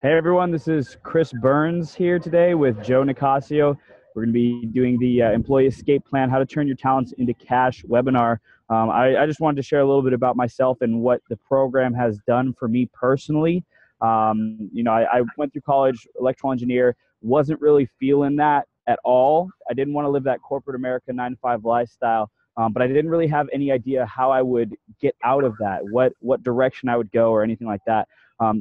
Hey everyone, this is Chris Burns here today with Joe Nicasio. We're going to be doing the Employee Escape Plan, How to Turn Your Talents into Cash webinar. I just wanted to share a little bit about myself and what the program has done for me personally. I went through college, electrical engineer, wasn't really feeling that at all. I didn't want to live that corporate America 9-to-5 lifestyle, but I didn't really have any idea how I would get out of that, what direction I would go or anything like that.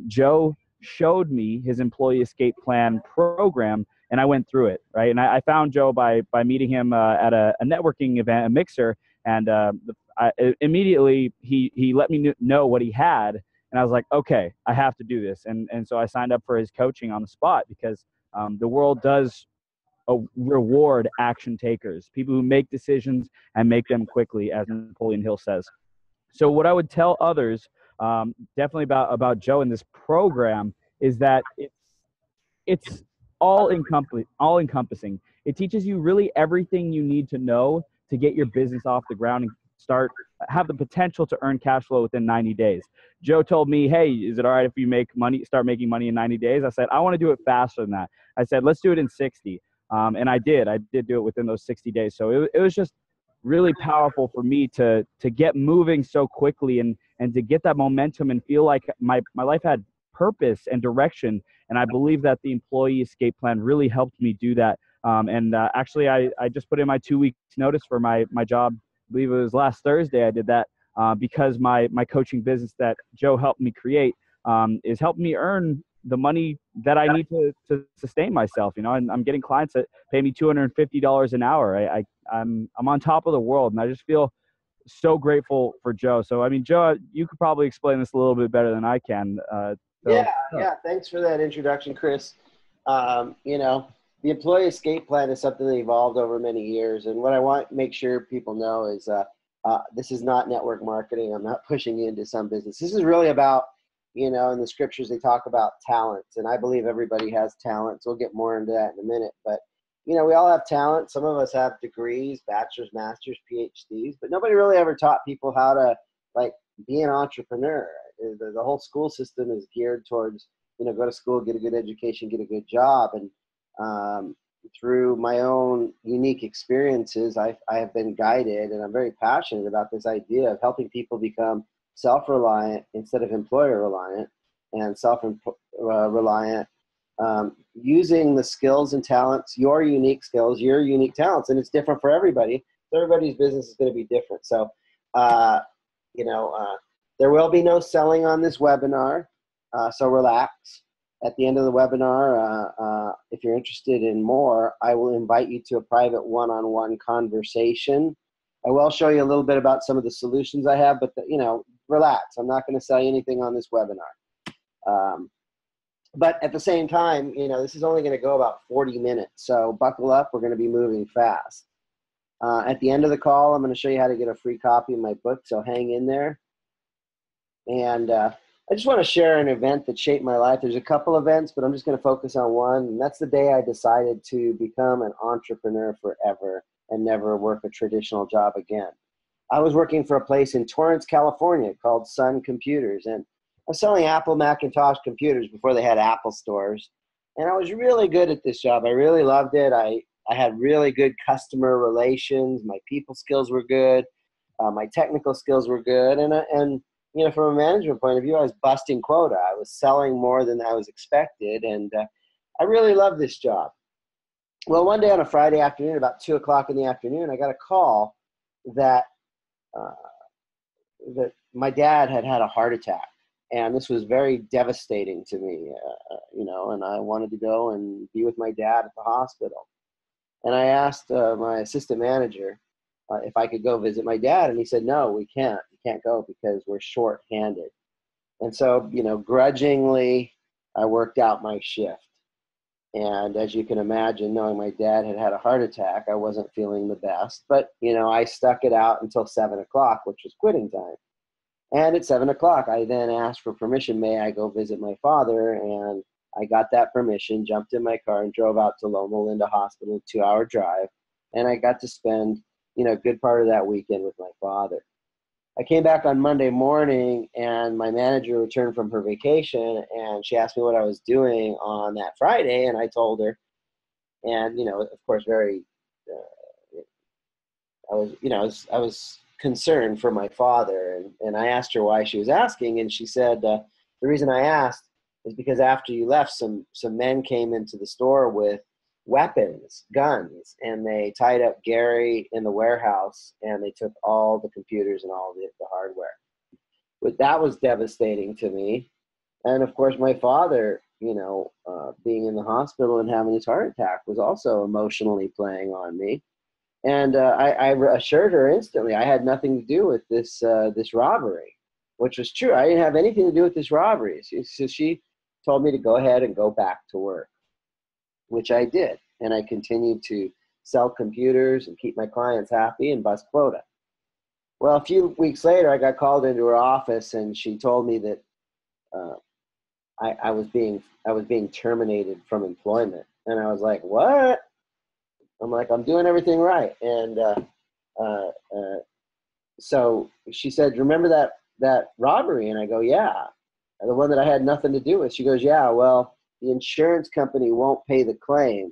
Joe showed me his employee escape plan program, and I went through it, right? And I found Joe by meeting him at a networking event, a mixer, and immediately he let me know what he had, and I was like, okay, I have to do this. And so I signed up for his coaching on the spot because the world does reward action takers, people who make decisions and make them quickly, as Napoleon Hill says. So what I would tell others, definitely about Joe in this program, is that it's all encompassing. It teaches you really everything you need to know to get your business off the ground and have the potential to earn cash flow within 90 days. Joe told me, hey, is it all right if you start making money in 90 days? I said, I want to do it faster than that. I said, let's do it in 60. And I did do it within those 60 days. So it was just really powerful for me to get moving so quickly and to get that momentum and feel like my life had purpose and direction. And I believe that the employee escape plan really helped me do that. Actually, I just put in my 2 weeks notice for my job. I believe it was last Thursday I did that because my coaching business that Joe helped me create is helping me earn the money that I need to sustain myself, and I'm getting clients that pay me $250 an hour. I'm on top of the world, and I just feel so grateful for Joe. So, I mean, Joe, you could probably explain this a little bit better than I can. Yeah. Thanks for that introduction, Chris. The employee escape plan is something that evolved over many years. And what I want to make sure people know is this is not network marketing. I'm not pushing you into some business. This is really about, in the scriptures, they talk about talents. And I believe everybody has talents. We'll get more into that in a minute. But, we all have talent. Some of us have degrees, bachelor's, master's, PhDs. But nobody really ever taught people how to, be an entrepreneur. The whole school system is geared towards, go to school, get a good education, get a good job. And through my own unique experiences, I have been guided, and I'm very passionate about this idea of helping people become self-reliant instead of employer-reliant, and self-reliant using the skills and talents, your unique skills, your unique talents. And it's different for everybody. So everybody's business is going to be different. So, there will be no selling on this webinar, so relax. At the end of the webinar, if you're interested in more, I will invite you to a private one-on-one conversation. I will show you a little bit about some of the solutions I have, but, relax. I'm not going to sell you anything on this webinar. But at the same time, this is only going to go about 40 minutes, so buckle up. We're going to be moving fast. At the end of the call, I'm going to show you how to get a free copy of my book, so hang in there. And I just want to share an event that shaped my life. There's a couple events, but I'm just going to focus on one. And that's the day I decided to become an entrepreneur forever and never work a traditional job again. I was working for a place in Torrance, California called Sun Computers. And I was selling Apple Macintosh computers before they had Apple stores. And I was really good at this job. I really loved it. I had really good customer relations. My people skills were good. My technical skills were good. And from a management point of view, I was busting quota. I was selling more than I was expected, and I really loved this job. Well, one day on a Friday afternoon, about 2 o'clock in the afternoon, I got a call that my dad had had a heart attack, and this was very devastating to me, and I wanted to go and be with my dad at the hospital. And I asked my assistant manager if I could go visit my dad, and he said, no, we can't. You can't go because we're short-handed. And so, grudgingly, I worked out my shift. And as you can imagine, knowing my dad had had a heart attack, I wasn't feeling the best. But, I stuck it out until 7 o'clock, which was quitting time. And at 7 o'clock, I then asked for permission. May I go visit my father? And I got that permission, jumped in my car, and drove out to Loma Linda Hospital, 2-hour drive. And I got to spend, a good part of that weekend with my father. I came back on Monday morning, and my manager returned from her vacation, and she asked me what I was doing on that Friday, and I told her. And of course, very, I was concerned for my father, and I asked her why she was asking, and she said the reason I asked is because after you left, some men came into the store with weapons, guns, and they tied up Gary in the warehouse, and they took all the computers and all the hardware. But that was devastating to me. And of course, my father, being in the hospital and having his heart attack was also emotionally playing on me. And I assured her instantly I had nothing to do with this robbery, which was true. I didn't have anything to do with this robbery. So she told me to go ahead and go back to work, which I did. And I continued to sell computers and keep my clients happy and bust quota. Well, a few weeks later, I got called into her office, and she told me that I was being terminated from employment. And I was like, what? I'm like, I'm doing everything right. And so she said, remember that robbery? And I go, yeah, the one that I had nothing to do with. She goes, yeah, well, the insurance company won't pay the claim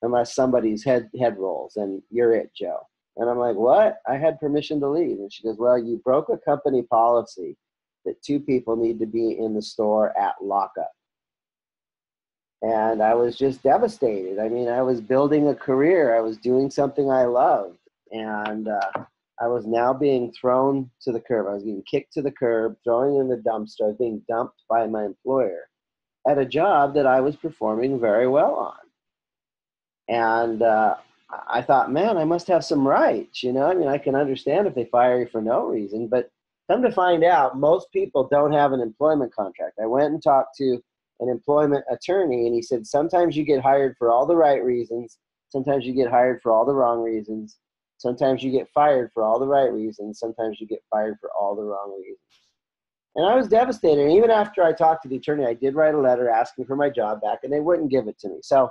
unless somebody's head rolls, and you're it, Joe. And I'm like, what? I had permission to leave. And she goes, well, you broke a company policy that 2 people need to be in the store at lockup. And I was just devastated. I mean, I was building a career. I was doing something I loved. And I was now being thrown to the curb. I was being kicked to the curb, thrown in the dumpster. I was being dumped by my employer at a job that I was performing very well on. And I thought, man, I must have some rights. I mean, I can understand if they fire you for no reason. But come to find out, most people don't have an employment contract. I went and talked to an employment attorney, and he said sometimes you get hired for all the right reasons, sometimes you get hired for all the wrong reasons, sometimes you get fired for all the right reasons, sometimes you get fired for all the wrong reasons. And I was devastated. And even after I talked to the attorney, I did write a letter asking for my job back, and they wouldn't give it to me. So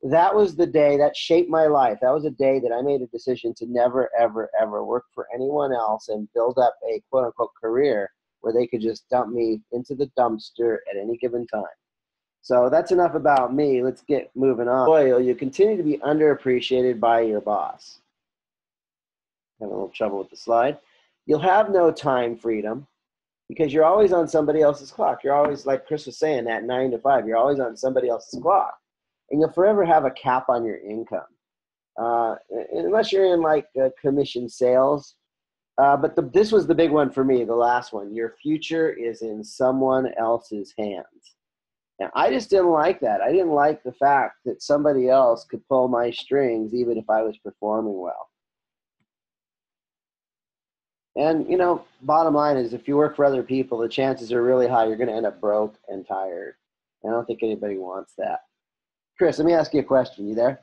that was the day that shaped my life. That was a day that I made a decision to never, ever, ever work for anyone else and build up a quote-unquote career where they could just dump me into the dumpster at any given time. So that's enough about me. Let's get moving on. Loyal, you continue to be underappreciated by your boss. Having a little trouble with the slide. You'll have no time freedom because you're always on somebody else's clock. You're always, like Chris was saying, that 9 to 5. You're always on somebody else's clock. And you'll forever have a cap on your income. Unless you're in like commission sales. But this was the big one for me, the last one. Your future is in someone else's hands. And I just didn't like that. I didn't like the fact that somebody else could pull my strings even if I was performing well. And, bottom line is if you work for other people, the chances are really high you're going to end up broke and tired. I don't think anybody wants that. Chris, let me ask you a question. You there?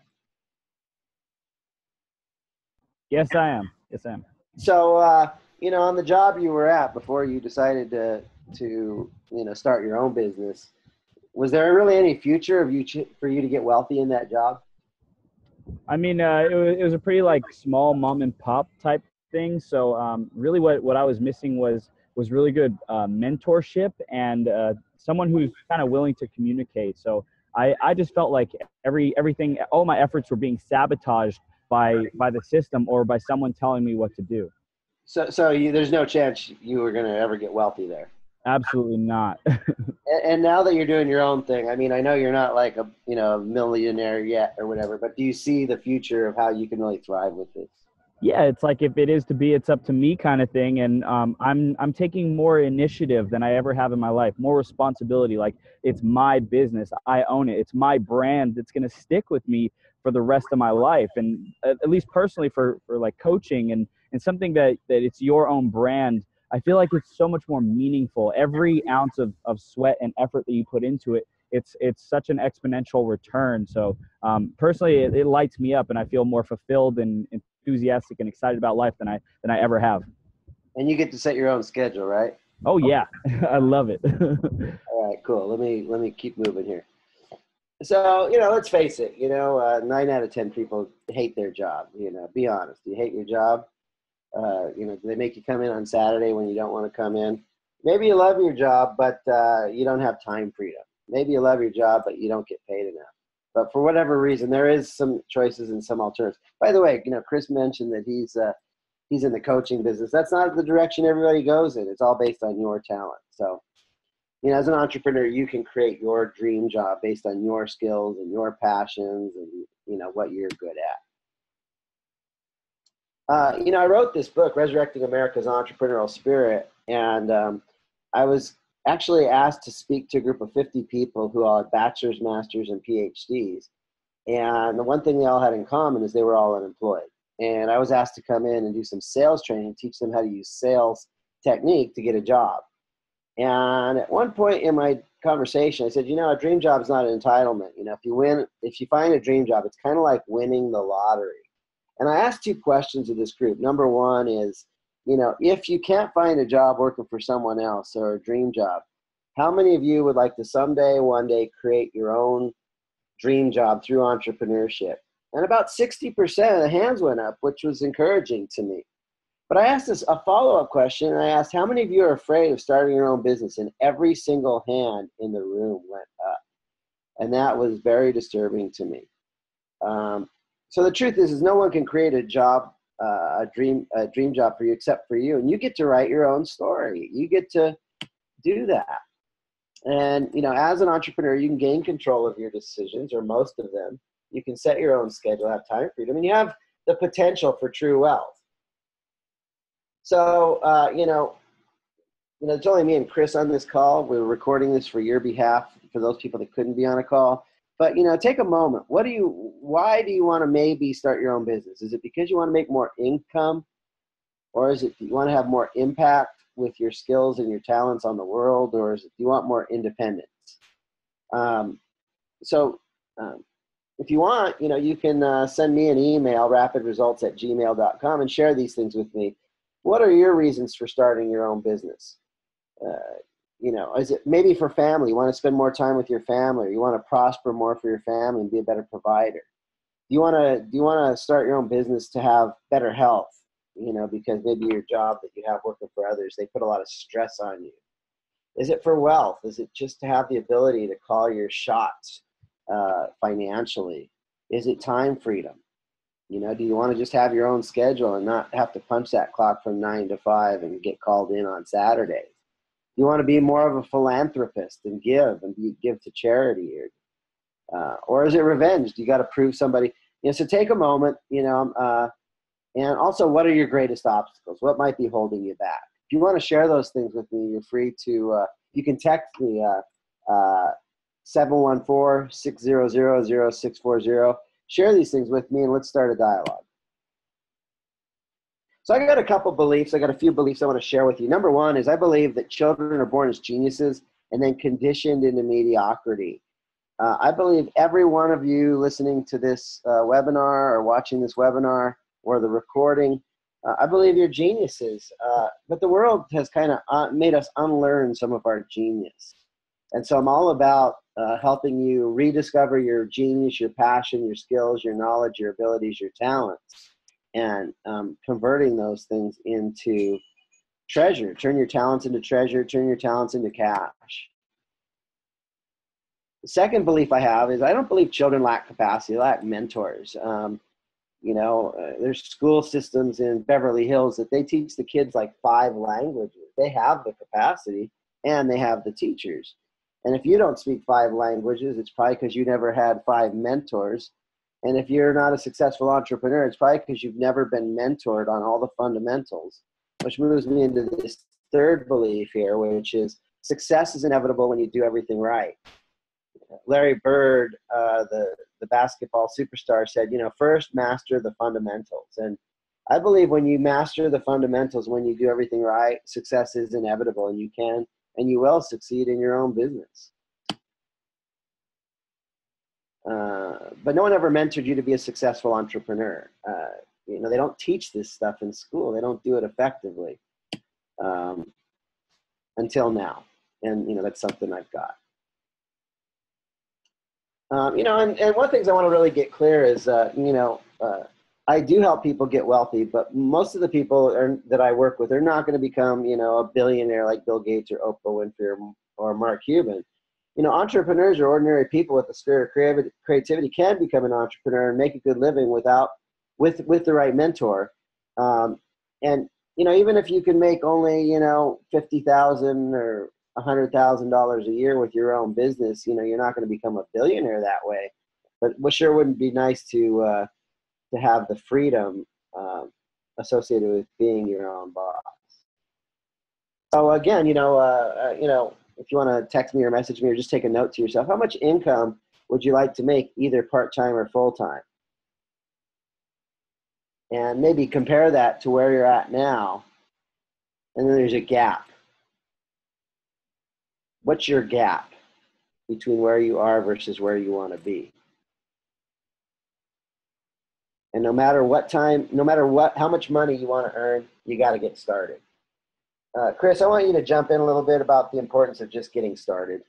Yes, I am. Yes, I am. So, on the job you were at before you decided to start your own business, was there really any future for you to get wealthy in that job? I mean, it was a pretty like small mom and pop type thing. So really what I was missing was really good mentorship and someone who's kind of willing to communicate. So I just felt like everything, all my efforts were being sabotaged by the system or by someone telling me what to do. So there's no chance you were going to ever get wealthy there? Absolutely not. And now that you're doing your own thing, I mean, I know you're not like a millionaire yet or whatever, but do you see the future of how you can really thrive with this? Yeah, it's like if it is to be, it's up to me kind of thing. And I'm taking more initiative than I ever have in my life, more responsibility. Like it's my business. I own it. It's my brand that's going to stick with me for the rest of my life. And at least personally for like coaching and something that it's your own brand, I feel like it's so much more meaningful. Every ounce of sweat and effort that you put into it, it's such an exponential return. So personally, it lights me up and I feel more fulfilled and enthusiastic and excited about life than I ever have. And you get to set your own schedule, right? Oh yeah, I love it. All right, cool. Let me keep moving here. So let's face it. 9 out of 10 people hate their job. Be honest. Do you hate your job? Do they make you come in on Saturday when you don't want to come in? Maybe you love your job, but you don't have time freedom. Maybe you love your job, but you don't get paid enough. But for whatever reason, there is some choices and some alternatives. By the way, Chris mentioned that he's in the coaching business. That's not the direction everybody goes in. It's all based on your talent. So, as an entrepreneur, you can create your dream job based on your skills and your passions and, what you're good at. I wrote this book, Resurrecting America's Entrepreneurial Spirit, and I was actually asked to speak to a group of 50 people who all had bachelor's, master's, and PhDs. And the one thing they all had in common is they were all unemployed. And I was asked to come in and do some sales training, teach them how to use sales technique to get a job. And at one point in my conversation, I said, a dream job is not an entitlement. If you find a dream job, it's kind of like winning the lottery. And I asked two questions of this group. Number one is, if you can't find a job working for someone else or a dream job, how many of you would like to someday, one day, create your own dream job through entrepreneurship? And about 60% of the hands went up, which was encouraging to me. But I asked a follow-up question, and I asked, how many of you are afraid of starting your own business? And every single hand in the room went up. And that was very disturbing to me. So the truth is no one can create a job, a dream job for you except for you. And you get to write your own story. You get to do that. And, as an entrepreneur, you can gain control of your decisions, or most of them. You can set your own schedule, have time freedom, and you have the potential for true wealth. So, it's only me and Chris on this call. We're recording this for your behalf, for those people that couldn't be on a call. But, take a moment. Why do you want to maybe start your own business? Is it because you want to make more income? Or is it you want to have more impact with your skills and your talents on the world? Or is it you want more independence? If you want, you can send me an email, rapidresults@gmail.com, and share these things with me. What are your reasons for starting your own business? Is it maybe for family? You want to spend more time with your family, or you want to prosper more for your family and be a better provider? Do you want to start your own business to have better health? Because maybe your job that you have working for others, they put a lot of stress on you. Is it for wealth? Is it just to have the ability to call your shots financially? Is it time freedom? Do you want to just have your own schedule and not have to punch that clock from 9 to 5 and get called in on Saturdays? You want to be more of a philanthropist and give to charity, or is it revenge? Do you got to prove somebody? So take a moment, and also, what are your greatest obstacles? What might be holding you back? If you want to share those things with me, you're free to. You can text me 714-600-0640. Share these things with me, and let's start a dialogue. So I got a couple beliefs. I got a few beliefs I want to share with you. Number one is I believe that children are born as geniuses and then conditioned into mediocrity. I believe every one of you listening to this webinar or watching this webinar or the recording, I believe you're geniuses. But the world has kind of made us unlearn some of our genius. And so I'm all about helping you rediscover your genius, your passion, your skills, your knowledge, your abilities, your talents, and converting those things into treasure. Turn your talents into treasure. Turn your talents into cash. The second belief I have is I don't believe children lack capacity. They lack mentors. There's school systems in Beverly Hills that they teach the kids like 5 languages. They have the capacity and they have the teachers. And if you don't speak 5 languages, it's probably because you never had 5 mentors. And if you're not a successful entrepreneur, it's probably because you've never been mentored on all the fundamentals, which moves me into this third belief here, which is success is inevitable when you do everything right. Larry Bird, the basketball superstar, said, first master the fundamentals. And I believe when you master the fundamentals, when you do everything right, success is inevitable, and you can and you will succeed in your own business. But no one ever mentored you to be a successful entrepreneur. They don't teach this stuff in school. They don't do it effectively until now. And, that's something I've got. And one of the things I want to really get clear is, I do help people get wealthy, but most of the people that I work with are not going to become, a billionaire like Bill Gates or Oprah Winfrey or Mark Cuban. Entrepreneurs are ordinary people with the spirit of creativity can become an entrepreneur and make a good living with the right mentor. And even if you can make only, $50,000 or $100,000 a year with your own business, you're not going to become a billionaire that way. But what sure wouldn't be nice to have the freedom associated with being your own boss. So again, if you want to text me or message me or just take a note to yourself, how much income would you like to make either part-time or full-time? And maybe compare that to where you're at now. And then there's a gap. What's your gap between where you are versus where you want to be? And no matter how much money you want to earn, you got to get started. Chris, I want you to jump in a little bit about the importance of just getting started.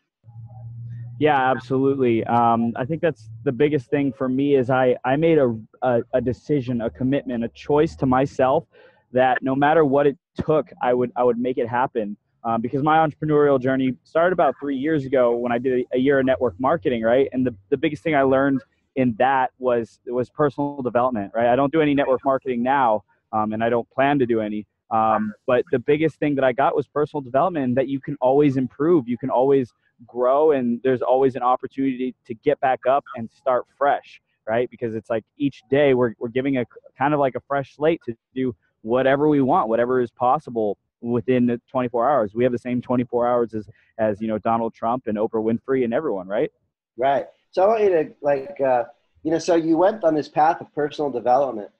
Yeah, absolutely. I think that's the biggest thing for me is I made a decision, a commitment, a choice to myself that no matter what it took, I would make it happen. Because my entrepreneurial journey started about 3 years ago when I did a year of network marketing, right? And the biggest thing I learned in that was personal development, right? I don't do any network marketing now, and I don't plan to do any. But the biggest thing that I got was personal development, that you can always improve, you can always grow, and there's always an opportunity to get back up and start fresh, right? Because it's like each day we're giving a kind of like a fresh slate to do whatever we want, whatever is possible within the 24 hours. We have the same 24 hours as Donald Trump and Oprah Winfrey and everyone, right? Right. So I want you to so you went on this path of personal development.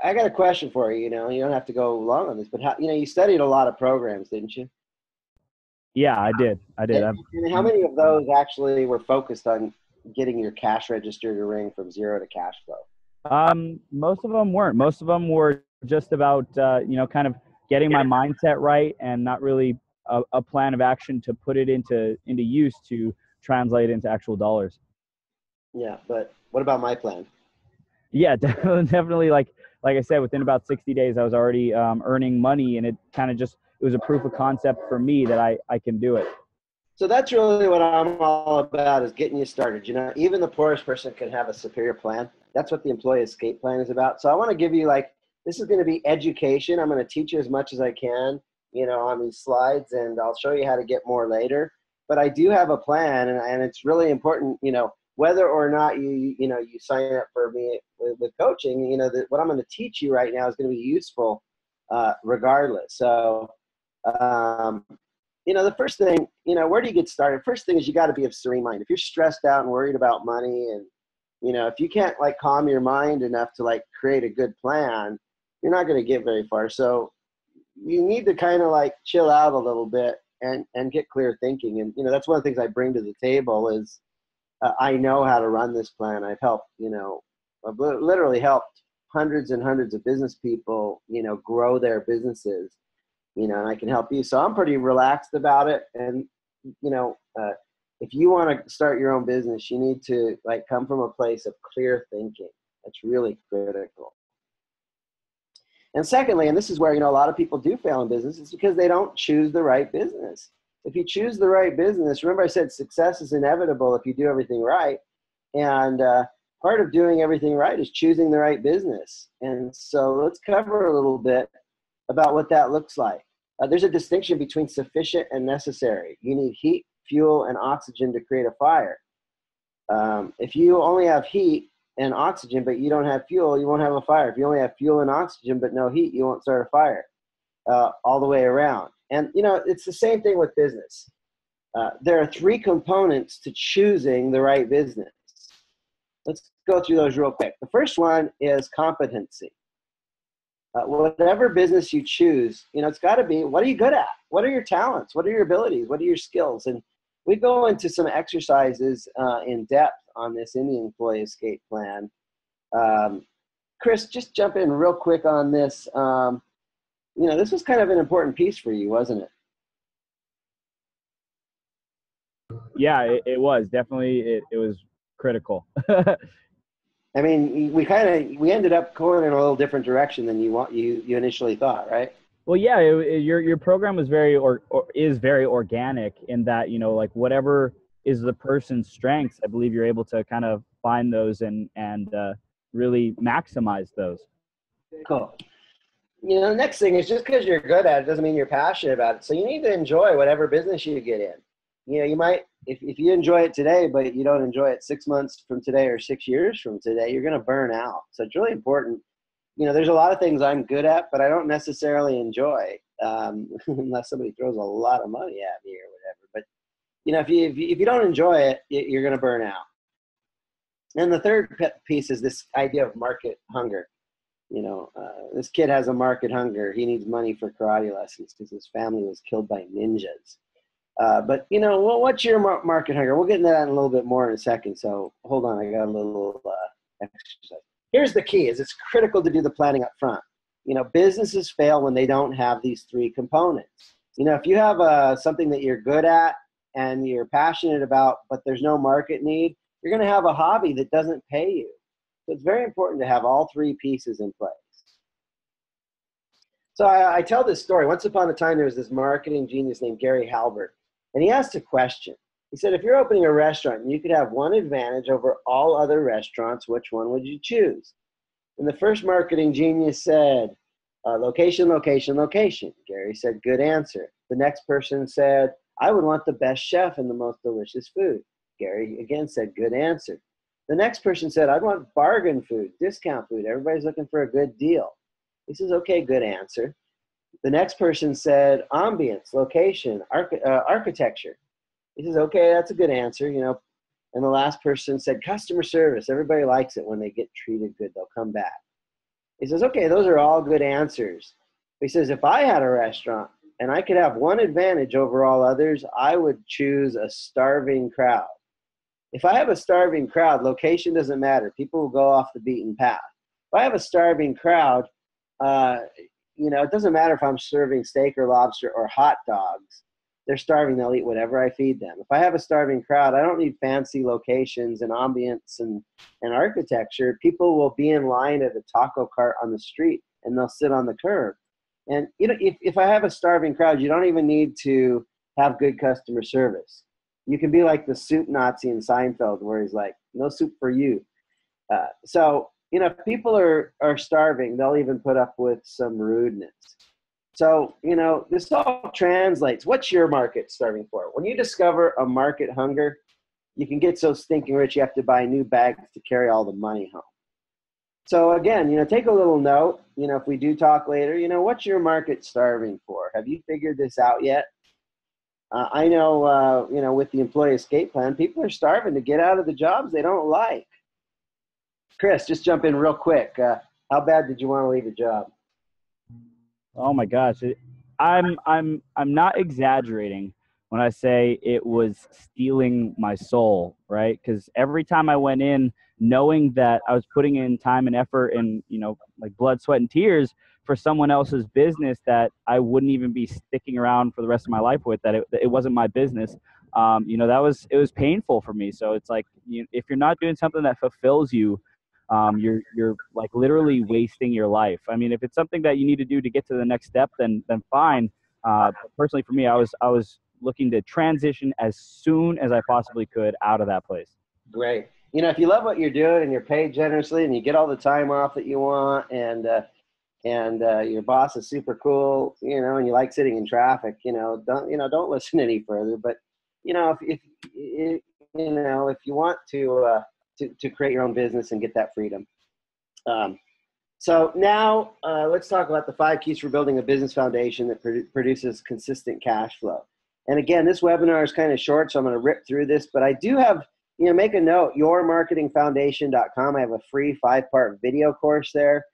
I got a question for you. You don't have to go long on this, but you studied a lot of programs, didn't you? Yeah, I did. And how many of those actually were focused on getting your cash register to ring from zero to cash flow? Most of them weren't. Most of them were just about, kind of getting my mindset right and not really a plan of action to put it into use to translate into actual dollars. Yeah, but what about my plan? Yeah, definitely. Like I said, within about 60 days, I was already earning money, and it was a proof of concept for me that I can do it. So that's really what I'm all about, is getting you started. Even the poorest person can have a superior plan. That's what the employee escape plan is about. So I want to give you this is going to be education. I'm going to teach you as much as I can, on these slides, and I'll show you how to get more later. But I do have a plan, and it's really important, whether or not you sign up for me with coaching, what I'm going to teach you right now is going to be useful regardless. So, the first thing, where do you get started? First thing is you got to be of serene mind. If you're stressed out and worried about money, and, if you can't calm your mind enough to create a good plan, you're not going to get very far. So you need to kind of chill out a little bit and get clear thinking. And, that's one of the things I bring to the table is I know how to run this plan. I've helped, I've literally helped hundreds and hundreds of business people, grow their businesses. And I can help you. So I'm pretty relaxed about it. And, if you want to start your own business, you need to come from a place of clear thinking. That's really critical. And secondly, and this is where, a lot of people do fail in business, is because they don't choose the right business. If you choose the right business, remember I said success is inevitable if you do everything right. And part of doing everything right is choosing the right business. And so let's cover a little bit about what that looks like. There's a distinction between sufficient and necessary. You need heat, fuel, and oxygen to create a fire. If you only have heat and oxygen, but you don't have fuel, you won't have a fire. If you only have fuel and oxygen, but no heat, you won't start a fire. All the way around. And, it's the same thing with business. There are 3 components to choosing the right business. Let's go through those real quick. The first one is competency. Whatever business you choose, it's got to be, what are you good at? What are your talents? What are your abilities? What are your skills? And we go into some exercises in depth on this in the employee escape plan. Chris, just jump in real quick on this. This was kind of an important piece for you, wasn't it? Yeah, it was definitely, it was critical. I mean, we ended up going in a little different direction than you initially thought, right? Well, yeah, your program was or is very organic in that, you know, like whatever is the person's strengths, I believe you're able to kind of find those and really maximize those. Cool. You know, the next thing is just because you're good at it doesn't mean you're passionate about it. So you need to enjoy whatever business you get in. You know, you might, if you enjoy it today, but you don't enjoy it 6 months from today or 6 years from today, you're going to burn out. So it's really important. You know, there's a lot of things I'm good at, but I don't necessarily enjoy, unless somebody throws a lot of money at me or whatever. But, you know, if you don't enjoy it, you're going to burn out. And the third piece is this idea of market hunger. You know, this kid has a market hunger. He needs money for karate lessons because his family was killed by ninjas. But, you know, well, what's your market hunger? We'll get into that in a little bit more in a second. So hold on, I got a little exercise. Here's the key: is it's critical to do the planning up front. You know, businesses fail when they don't have these three components. You know, if you have something that you're good at and you're passionate about, but there's no market need, you're going to have a hobby that doesn't pay you. So it's very important to have all three pieces in place. So I tell this story. Once upon a time, there was this marketing genius named Gary Halbert, and he asked a question. He said, if you're opening a restaurant and you could have one advantage over all other restaurants, which one would you choose? And the first marketing genius said, location, location, location. Gary said, good answer. The next person said, I would want the best chef and the most delicious food. Gary again said, good answer. The next person said, I'd want bargain food, discount food. Everybody's looking for a good deal. He says, okay, good answer. The next person said, ambience, location, architecture. He says, okay, that's a good answer, you know. And the last person said, customer service. Everybody likes it when they get treated good. They'll come back. He says, okay, those are all good answers. He says, if I had a restaurant and I could have one advantage over all others, I would choose a starving crowd. If I have a starving crowd, location doesn't matter. People will go off the beaten path. If I have a starving crowd, you know, it doesn't matter if I'm serving steak or lobster or hot dogs. They're starving. They'll eat whatever I feed them. If I have a starving crowd, I don't need fancy locations and ambience and architecture. People will be in line at a taco cart on the street, and they'll sit on the curb. And, you know, if I have a starving crowd, you don't even need to have good customer service. You can be like the soup Nazi in Seinfeld, where he's like, no soup for you. So, you know, if people are starving, they'll even put up with some rudeness. So, you know, this all translates. What's your market starving for? When you discover a market hunger, you can get so stinking rich you have to buy new bags to carry all the money home. So again, you know, take a little note. You know, if we do talk later, you know, what's your market starving for? Have you figured this out yet? I know, you know, with the employee escape plan, people are starving to get out of the jobs they don't like. Chris, just jump in real quick. How bad did you want to leave a job? Oh my gosh, I'm not exaggerating when I say it was stealing my soul, right? Because every time I went in, knowing that I was putting in time and effort and, you know, like blood, sweat, and tears for someone else's business that I wouldn't even be sticking around for the rest of my life with, that it wasn't my business. You know, it was painful for me. So it's like, if you're not doing something that fulfills you, you're like literally wasting your life. I mean, if it's something that you need to do to get to the next step, then fine. Personally, for me, I was looking to transition as soon as I possibly could out of that place. Great. You know, if you love what you're doing and you're paid generously and you get all the time off that you want, and your boss is super cool, you know, and you like sitting in traffic, don't listen any further. But, you know, if you want to create your own business and get that freedom. So now let's talk about the 5 keys for building a business foundation that produces consistent cash flow. And again, this webinar is kind of short, so I'm going to rip through this, but I do have, make a note, yourmarketingfoundation.com. I have a free 5-part video course there.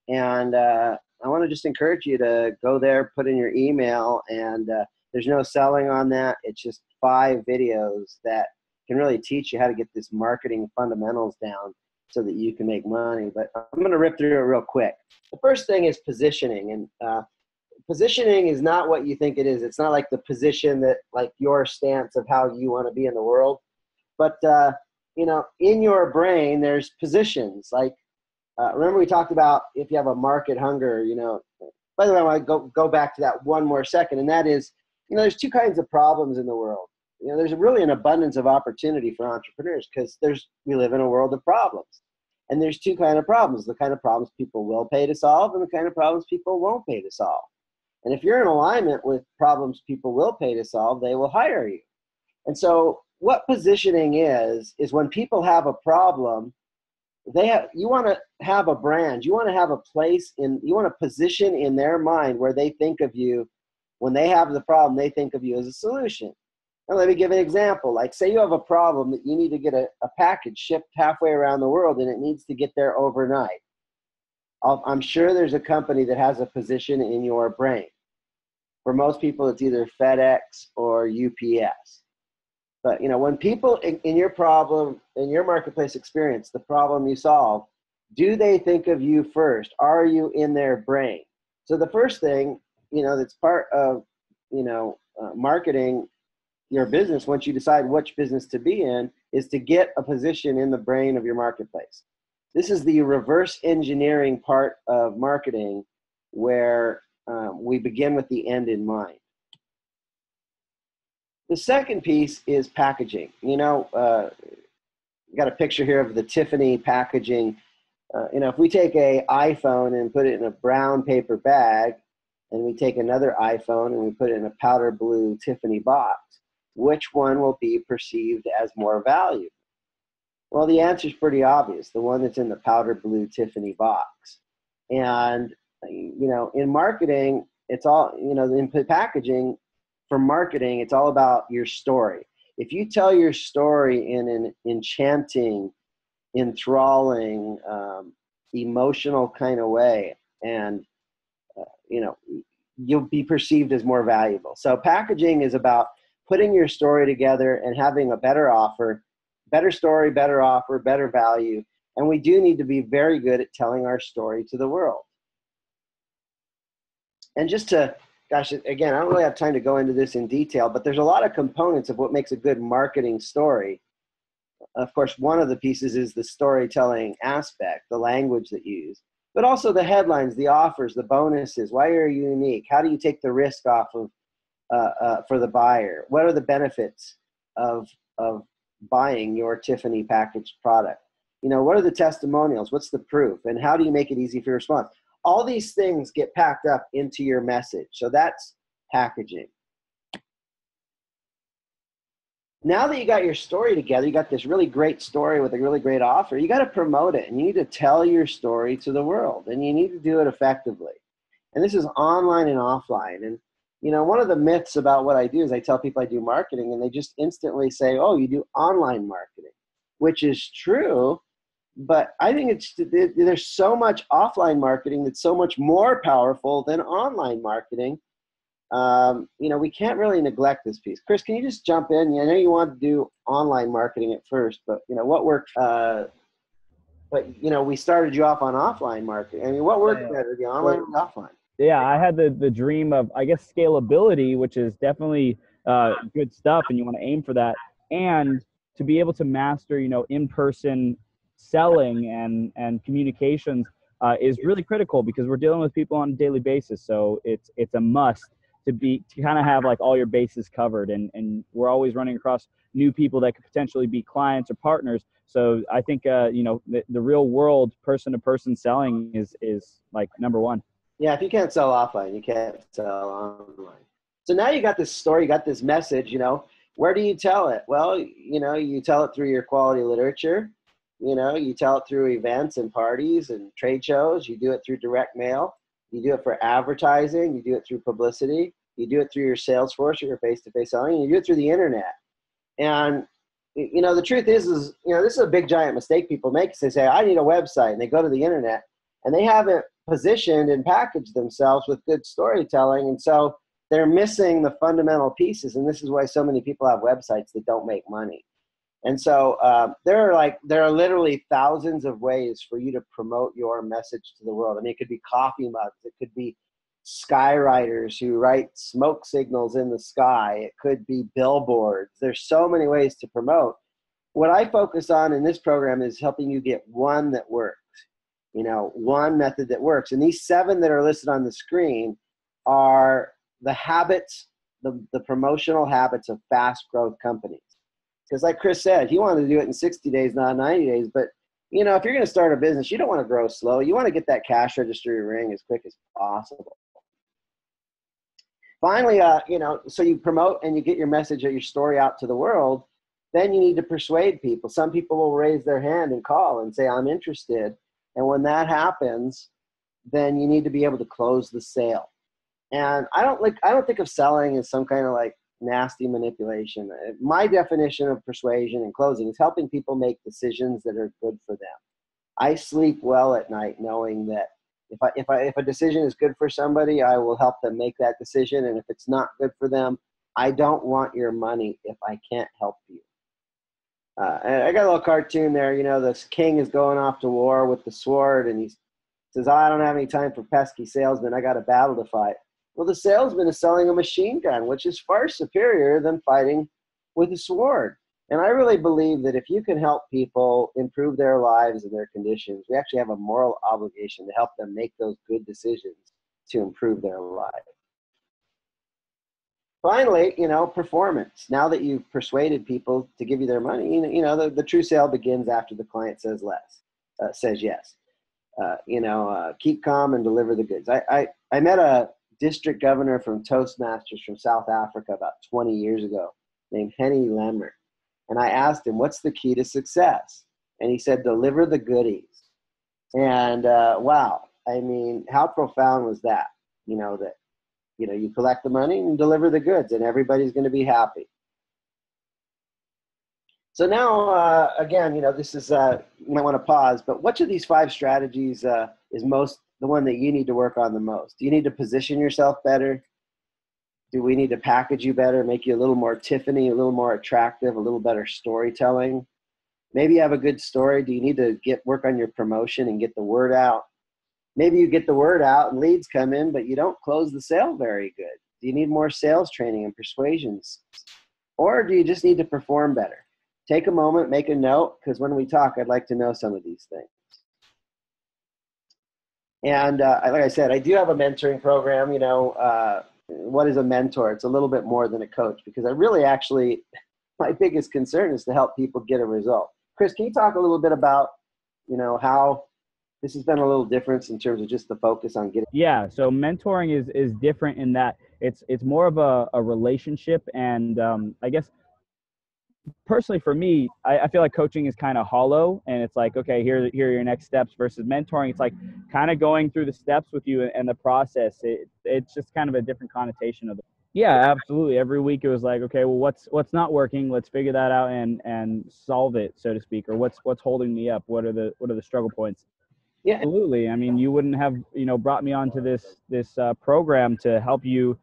And I want to just encourage you to go there, put in your email, and there's no selling on that. It's just 5 videos that can really teach you how to get this marketing fundamentals down so that you can make money. But I'm going to rip through it real quick. The first thing is positioning. And positioning is not what you think it is. It's not like the position that, like, your stance of how you want to be in the world. But in your brain, there's positions. Like, remember we talked about if you have a market hunger, by the way, I want to go back to that one more second. And that is, there's two kinds of problems in the world. There's really an abundance of opportunity for entrepreneurs because we live in a world of problems. And there's two kind of problems, the kind of problems people will pay to solve and the kind of problems people won't pay to solve. And if you're in alignment with problems people will pay to solve, they will hire you. And so what positioning is when people have a problem, you want to have a brand, you want to have a place you want to position in their mind where they think of you, when they have the problem, they think of you as a solution. And let me give an example. Like, say you have a problem that you need to get a package shipped halfway around the world and it needs to get there overnight. I'm sure there's a company that has a position in your brain. For most people, it's either FedEx or UPS. But, when people in your marketplace experience, the problem you solve, do they think of you first? Are you in their brain? So the first thing, that's part of, marketing your business, once you decide which business to be in, is to get a position in the brain of your marketplace. This is the reverse engineering part of marketing where we begin with the end in mind. The second piece is packaging. Got a picture here of the Tiffany packaging. If we take an iPhone and put it in a brown paper bag, and we take another iPhone and we put it in a powder blue Tiffany box, which one will be perceived as more valuable? Well, the answer is pretty obvious, the one that's in the powder blue Tiffany box. And, in marketing, it's all, in packaging, for marketing, it's all about your story. If you tell your story in an enchanting, enthralling, emotional kind of way, and, you'll be perceived as more valuable. So packaging is about putting your story together and having a better offer, better story, better offer, better value. And we do need to be very good at telling our story to the world. And just to, again, I don't really have time to go into this in detail, but there's a lot of components of what makes a good marketing story. Of course, one of the pieces is the storytelling aspect, the language that you use, but also the headlines, the offers, the bonuses. Why are you unique? How do you take the risk off of for the buyer? What are the benefits of buying your Tiffany packaged product? What are the testimonials? What's the proof? And how do you make it easy for your response? All these things get packed up into your message. So that's packaging. Now that you got your story together, you got this really great story with a really great offer, you got to promote it, and you need to tell your story to the world, and you need to do it effectively. And this is online and offline. And one of the myths about what I do is I tell people I do marketing, and they just instantly say, oh, you do online marketing, which is true. But I think there's so much offline marketing that's so much more powerful than online marketing. We can't really neglect this piece. Chris, can you just jump in? I know you want to do online marketing at first, but what worked? We started you off on offline marketing. I mean, what worked better, the online or the offline? Yeah, I had the dream of, I guess, scalability, which is definitely good stuff, and you want to aim for that, and to be able to master, in-person selling and communications is really critical because we're dealing with people on a daily basis. So it's a must to kind of have like all your bases covered, and we're always running across new people that could potentially be clients or partners. So I think the real world person-to-person selling is like number one. Yeah, if you can't sell offline, you can't sell online. So now you got this story, you got this message, where do you tell it? Well, you tell it through your quality literature. You tell it through events and parties and trade shows. You do it through direct mail. You do it for advertising. You do it through publicity. You do it through your sales force or your face-to-face selling. And you do it through the internet. And, the truth is, this is a big, giant mistake people make. They say, I need a website. And they go to the internet. And they haven't positioned and packaged themselves with good storytelling. And so they're missing the fundamental pieces. And this is why so many people have websites that don't make money. And so there are literally thousands of ways for you to promote your message to the world. I mean, it could be coffee mugs. It could be skywriters who write smoke signals in the sky. It could be billboards. There's so many ways to promote. what I focus on in this program is helping you get one that works, one method that works. And these 7 that are listed on the screen are the habits, the promotional habits of fast growth companies. Because like Chris said, he wanted to do it in 60 days, not 90 days. But, if you're going to start a business, you don't want to grow slow. You want to get that cash register ring as quick as possible. Finally, so you promote and you get your message or your story out to the world. Then you need to persuade people. Some people will raise their hand and call and say, I'm interested. And when that happens, then you need to be able to close the sale. And I don't think of selling as some kind of like nasty manipulation. My definition of persuasion and closing is helping people make decisions that are good for them. I sleep well at night knowing that if a decision is good for somebody, I will help them make that decision. And if it's not good for them, I don't want your money if I can't help you. And I got a little cartoon there. This king is going off to war with the sword, and he says, I don't have any time for pesky salesmen. I got a battle to fight. Well, the salesman is selling a machine gun, which is far superior than fighting with a sword. And I really believe that if you can help people improve their lives and their conditions, we actually have a moral obligation to help them make those good decisions to improve their lives. Finally, performance. Now that you've persuaded people to give you their money, the true sale begins after the client says yes. Keep calm and deliver the goods. I met a district governor from Toastmasters from South Africa about 20 years ago named Henny Lemmer. And I asked him, what's the key to success? And he said, deliver the goodies. And wow, I mean, how profound was that? You collect the money and deliver the goods and everybody's going to be happy. So now, again, this is, you might want to pause, but which of these 5 strategies is the one that you need to work on the most? Do you need to position yourself better? Do we need to package you better, make you a little more Tiffany, a little more attractive, a little better storytelling? Maybe you have a good story. Do you need to work on your promotion and get the word out? Maybe you get the word out and leads come in, but you don't close the sale very good. Do you need more sales training and persuasions? Or do you just need to perform better? Take a moment, make a note, because when we talk, I'd like to know some of these things. And like I said, I do have a mentoring program. What is a mentor? It's a little bit more than a coach, because I really actually, my biggest concern is to help people get a result. Chris, can you talk a little bit about, how this has been a little difference in terms of just the focus on getting? Yeah, so mentoring is different in that it's more of a relationship, and I guess personally for me, I feel like coaching is kind of hollow, and it's like, okay, here are your next steps, versus mentoring. It's like kind of going through the steps with you and the process. It's just kind of a different connotation of it. Yeah, absolutely. Every week it was like, okay, well, what's not working? Let's figure that out and solve it, so to speak, or what's holding me up? What are the struggle points? Yeah, absolutely. I mean, you wouldn't have, brought me onto this program to help you,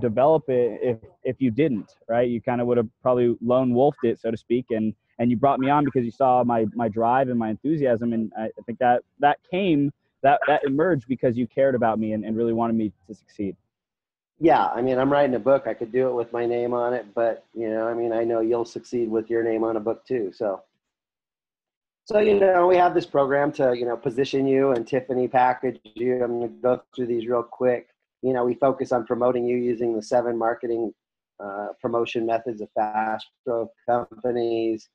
develop it if you didn't, right? You kind of would have probably lone wolfed it, so to speak. And you brought me on because you saw my drive and my enthusiasm. And I think that emerged because you cared about me and really wanted me to succeed. Yeah. I mean, I'm writing a book. I could do it with my name on it, but I know you'll succeed with your name on a book too. So, we have this program to, position you and Tiffany package you. I'm going to go through these real quick. We focus on promoting you using the 7 marketing promotion methods of fast growth companies.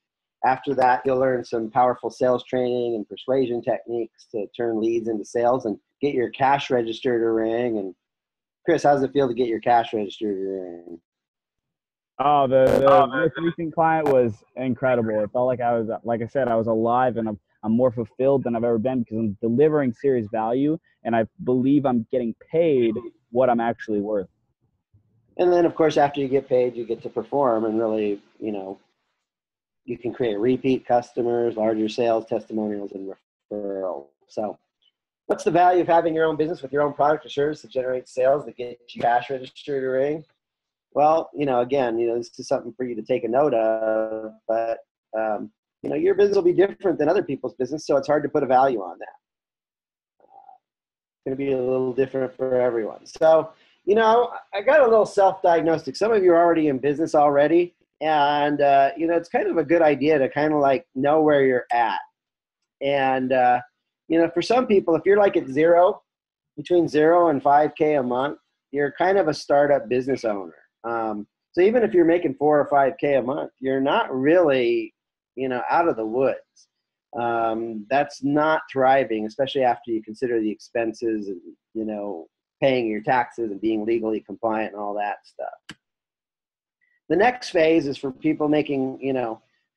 After that, you'll learn some powerful sales training and persuasion techniques to turn leads into sales and get your cash register to ring. And Chris, how does it feel to get your cash register to ring? Oh, the most recent client was incredible. It felt like I was alive, and I'm more fulfilled than I've ever been because I'm delivering serious value, and I believe I'm getting paid what I'm actually worth. And then, of course, after you get paid, you get to perform and really, you can create repeat customers, larger sales, testimonials, and referrals. So what's the value of having your own business with your own product or service that generates sales that get you cash register to ring? Well, again, this is something for you to take a note of, but, your business will be different than other people's business, so it's hard to put a value on that. It's going to be a little different for everyone. So, I got a little self-diagnostic. Some of you are already in business already, And, it's kind of a good idea to kind of like know where you're at. And, for some people, if you're like at between 0 and 5K a month, you're kind of a startup business owner. So even if you're making 4 or 5K a month, you're not really, out of the woods. That's not thriving, especially after you consider the expenses and, paying your taxes and being legally compliant and all that stuff. The next phase is for people making,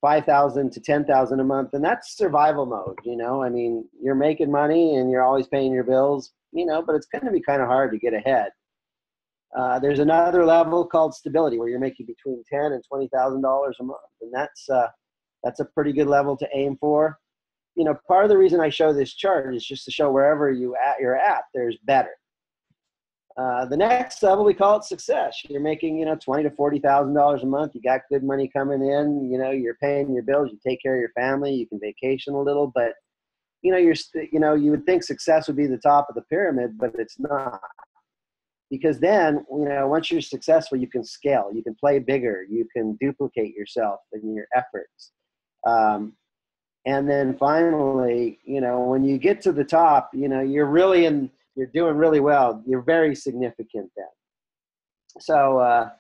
5,000 to 10,000 a month, and that's survival mode. I mean, you're making money and you're always paying your bills, but it's going to be kind of hard to get ahead. There's another level called stability where you're making between $10,000 and $20,000 a month, and that's a pretty good level to aim for. Part of the reason I show this chart is just to show wherever you're at, there's better. The next level, we call it success. You're making, $20,000 to $40,000 a month. You got good money coming in. You're paying your bills. You take care of your family. You can vacation a little, but you would think success would be the top of the pyramid, but it's not. Because then, once you're successful, you can scale. You can play bigger. You can duplicate yourself and your efforts. And then finally, when you get to the top, you're doing really well. You're very significant then. So,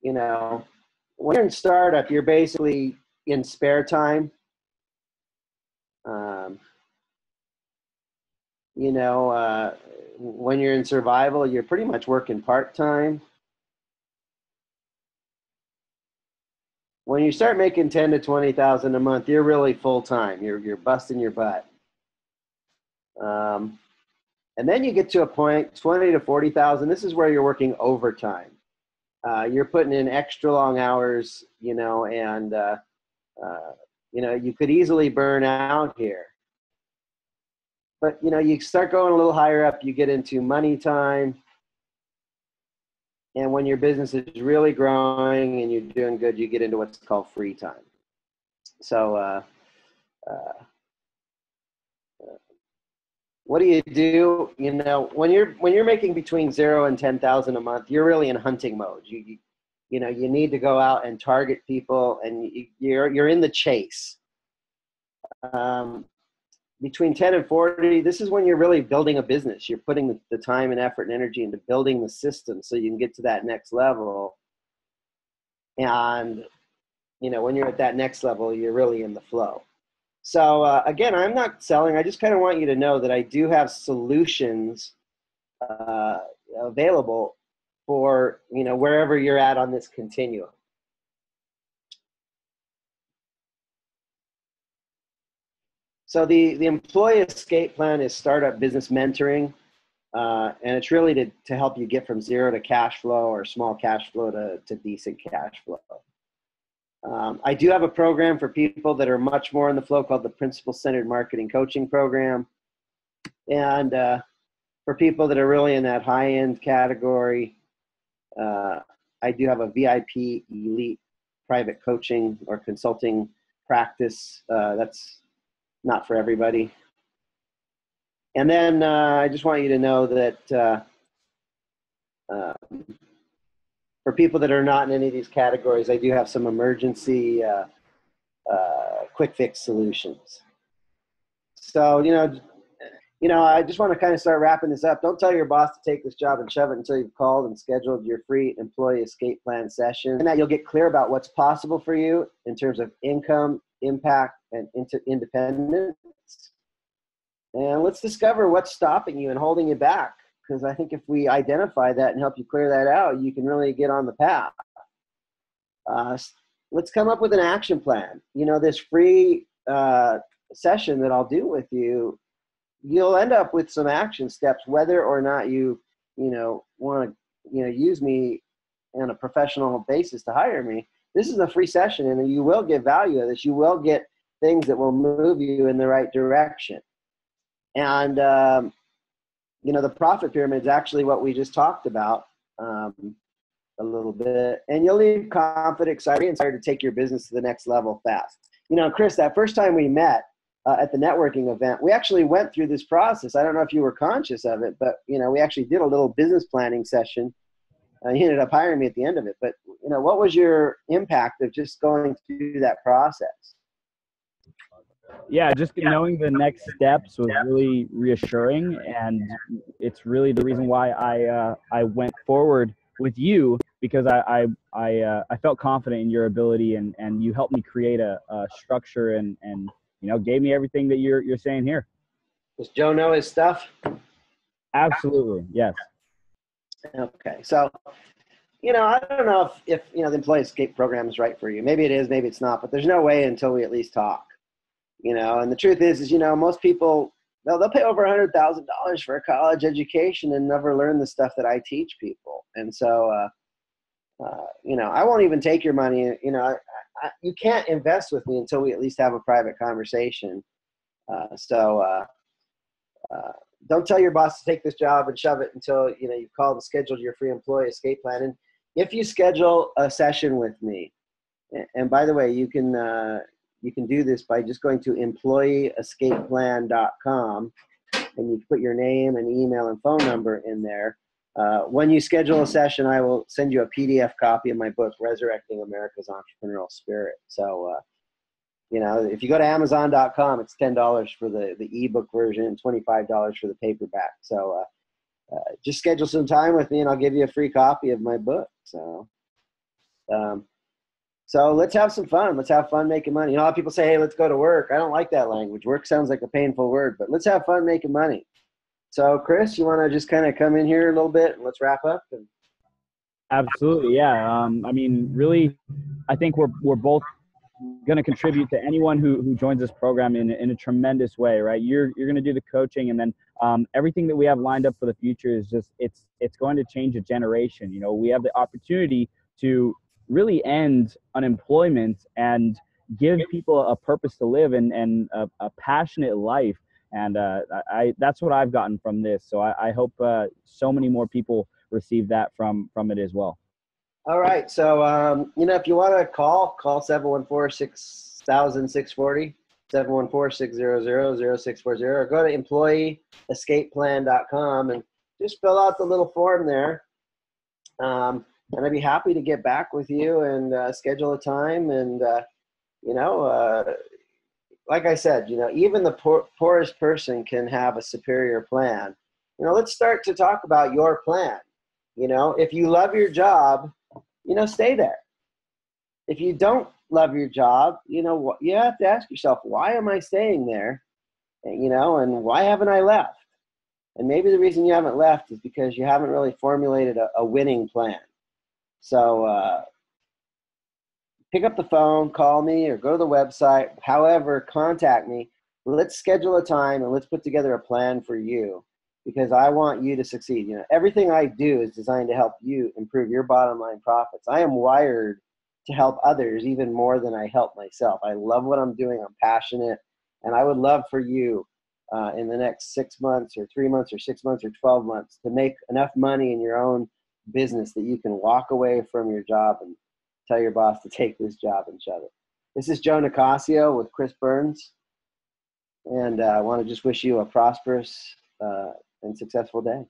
when you're in startup, you're basically in spare time. When you're in survival, you're pretty much working part-time. When you start making 10 to 20,000 a month, you're really full-time. You're busting your butt. And then you get to a point, 20 to 40,000. This is where you're working overtime. You're putting in extra long hours, and you could easily burn out here. But you start going a little higher up, you get into money time. And when your business is really growing and you're doing good, you get into what's called free time. So what do you do? When you're making between 0 and 10,000 a month, you're really in hunting mode. You need to go out and target people, and you're in the chase. Between 10 and 40, this is when you're really building a business. You're putting the time and effort and energy into building the system so you can get to that next level. And, when you're at that next level, you're really in the flow. So again, I'm not selling. I just kind of want you to know that I do have solutions available for, wherever you're at on this continuum. So the employee escape plan is startup business mentoring, and it's really to help you get from 0 to cash flow or small cash flow to decent cash flow. I do have a program for people that are much more in the flow called the Principle-Centered Marketing Coaching Program. And for people that are really in that high-end category, I do have a VIP elite private coaching or consulting practice. That's not for everybody. And then I just want you to know that for people that are not in any of these categories, I do have some emergency quick fix solutions. So, I just want to kind of start wrapping this up. Don't tell your boss to take this job and shove it until you've called and scheduled your free employee escape plan session. And that you'll get clear about what's possible for you in terms of income, impact, and independence. And let's discover what's stopping you and holding you back. Because I think if we identify that and help you clear that out, you can really get on the path. Let's come up with an action plan. This free session that I'll do with you, you'll end up with some action steps, whether or not you want to use me on a professional basis to hire me. This is a free session, and you will get value of this. You will get things that will move you in the right direction. And the profit pyramid is actually what we just talked about a little bit. And you'll leave confident, excited, and inspired to take your business to the next level fast. Chris, that first time we met at the networking event, we actually went through this process. I don't know if you were conscious of it, but, we actually did a little business planning session. he ended up hiring me at the end of it. But, what was your impact of just going through that process? Yeah, just knowing the next steps was really reassuring, and it's really the reason why I went forward with you, because I felt confident in your ability, and you helped me create a structure, and gave me everything that you're saying here. Does Joe know his stuff? Absolutely, yes. Okay, so I don't know if the employee escape program is right for you. Maybe it is, maybe it's not, but there's no way until we at least talk. And the truth is most people, they'll pay over $100,000 for a college education and never learn the stuff that I teach people. And so, I won't even take your money. You can't invest with me until we at least have a private conversation. Don't tell your boss to take this job and shove it until, you've called and scheduled your free employee escape plan. And if you schedule a session with me, and by the way, you can do this by just going to employeeescapeplan.com, and you put your name and email and phone number in there. When you schedule a session, I will send you a PDF copy of my book, Resurrecting America's Entrepreneurial Spirit. So, if you go to Amazon.com, it's $10 for the ebook version and $25 for the paperback. So just schedule some time with me, and I'll give you a free copy of my book. So let's have some fun. Let's have fun making money. A lot of people say, hey, let's go to work. I don't like that language. Work sounds like a painful word, but let's have fun making money. So, Chris, you want to just kind of come in here a little bit and let's wrap up? Absolutely, yeah. Really, I think we're both going to contribute to anyone who joins this program in a tremendous way, right? You're going to do the coaching, and then everything that we have lined up for the future is just it's going to change a generation. We have the opportunity to really end unemployment and give people a purpose to live and a passionate life. And that's what I've gotten from this. So I hope so many more people receive that from it as well. All right. So, if you want to call 714-6000-640, 714-600-0640, or go to employeeescapeplan.com and just fill out the little form there. And I'd be happy to get back with you and schedule a time. And, like I said, even the poorest person can have a superior plan. Let's start to talk about your plan. If you love your job, stay there. If you don't love your job, you have to ask yourself, why am I staying there? And why haven't I left? And maybe the reason you haven't left is because you haven't really formulated a winning plan. So pick up the phone, call me, or go to the website. However, contact me. Let's schedule a time and let's put together a plan for you, because I want you to succeed. Everything I do is designed to help you improve your bottom line profits. I am wired to help others even more than I help myself. I love what I'm doing. I'm passionate. And I would love for you in the next 6 months or 3 months or 6 months or 12 months to make enough money in your own business that you can walk away from your job and tell your boss to take this job and shove it. This is Joe Nicasio with Chris Burns. And I want to just wish you a prosperous and successful day.